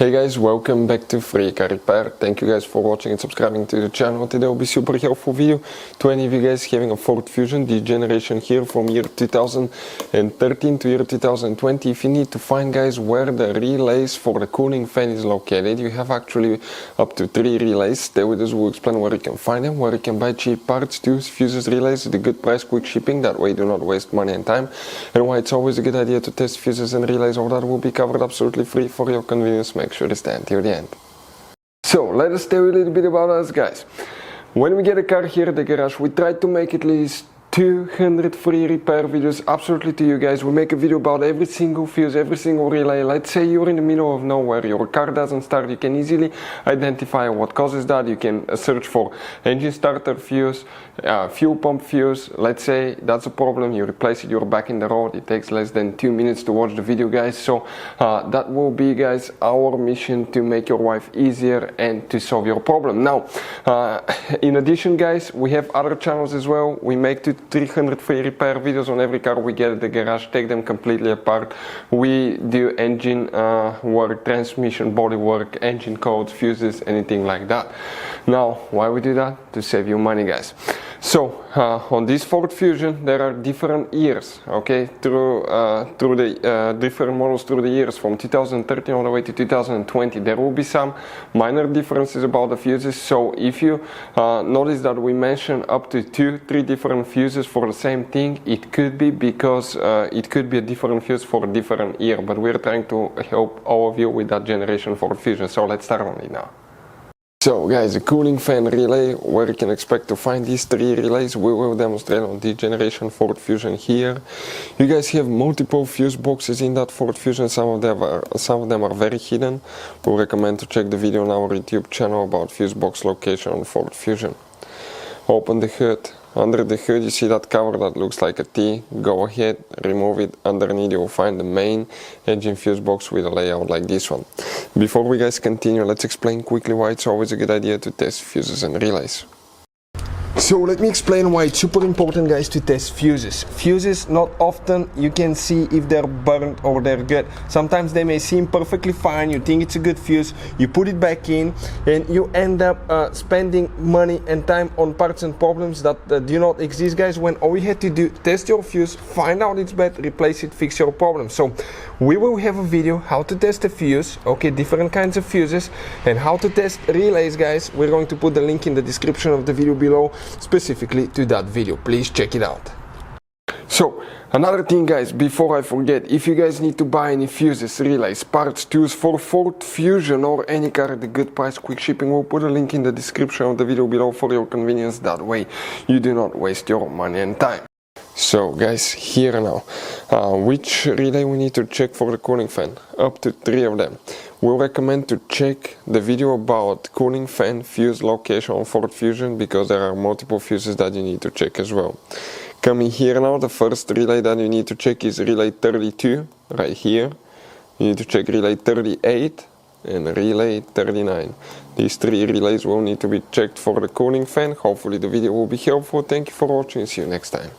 Hey guys, welcome back to Free Car Repair. Thank you guys for watching and subscribing to the channel. Today will be super helpful video to any of you guys having a Ford Fusion, this generation here from year 2013 to year 2020. If you need to find guys where the relays for the cooling fan is located, you have actually up to 3 relays. Stay with us, we'll explain where you can find them, where you can buy cheap parts, tools, fuses, relays, the good price, quick shipping, that way you do not waste money and time, and why it's always a good idea to test fuses and relays. All that will be covered absolutely free for your convenience. Make sure to stay until the end. So let us tell you a little bit about us guys. When we get a car here at the garage, we try to make at least 200 free repair videos absolutely to you guys. We make a video about every single fuse, every single relay. Let's say you're in the middle of nowhere, your car doesn't start, you can easily identify what causes that. You can search for engine starter fuse, fuel pump fuse. Let's say that's a problem, you replace it, you're back in the road. It takes less than 2 minutes to watch the video guys. So that will be guys our mission, to make your life easier and to solve your problem. Now in addition guys, we have other channels as well. We make 300 free repair videos on every car we get at the garage, take them completely apart. We do engine work, transmission, body work, engine codes, fuses, anything like that. Now why we do that? To save you money guys. So on this Ford Fusion there are different years, okay, through the different models through the years from 2013 all the way to 2020. There will be some minor differences about the fuses. So if you notice that we mention up to 2-3 different fuses for the same thing, it could be because it could be a different fuse for a different year, but we're trying to help all of you with that generation Ford Fusion. So let's start on it now. So guys, the cooling fan relay, where you can expect to find these 3 relays, we will demonstrate on this generation Ford Fusion here. You guys have multiple fuse boxes in that Ford Fusion. Some of them are very hidden. We recommend to check the video on our YouTube channel about fuse box location on Ford Fusion. Open the hood. Under the hood you see that cover that looks like a T. Go ahead, remove it. Underneath you will find the main engine fuse box with a layout like this one. Before we guys continue, let's explain quickly why it's always a good idea to test fuses and relays. So let me explain why it's super important guys to test fuses. Fuses, not often you can see if they're burnt or they're good. Sometimes they may seem perfectly fine, you think it's a good fuse, you put it back in and you end up spending money and time on parts and problems that do not exist guys, when all you had to do, test your fuse, find out it's bad, replace it, fix your problem. So we will have a video how to test a fuse, okay, different kinds of fuses, and how to test relays guys. We're going to put the link in the description of the video below specifically to that video. Please check it out. So another thing guys, before I forget, if you guys need to buy any fuses, relays, parts, tools for Ford Fusion or any car at a good price, quick shipping, we'll put a link in the description of the video below for your convenience. That way you do not waste your money and time. So guys, here now, which relay we need to check for the cooling fan? Up to 3 of them. We'll recommend to check the video about cooling fan fuse location on Ford Fusion, because there are multiple fuses that you need to check as well. Coming here now, the first relay that you need to check is relay 32, right here. You need to check relay 38 and relay 39. These 3 relays will need to be checked for the cooling fan. Hopefully the video will be helpful. Thank you for watching, see you next time.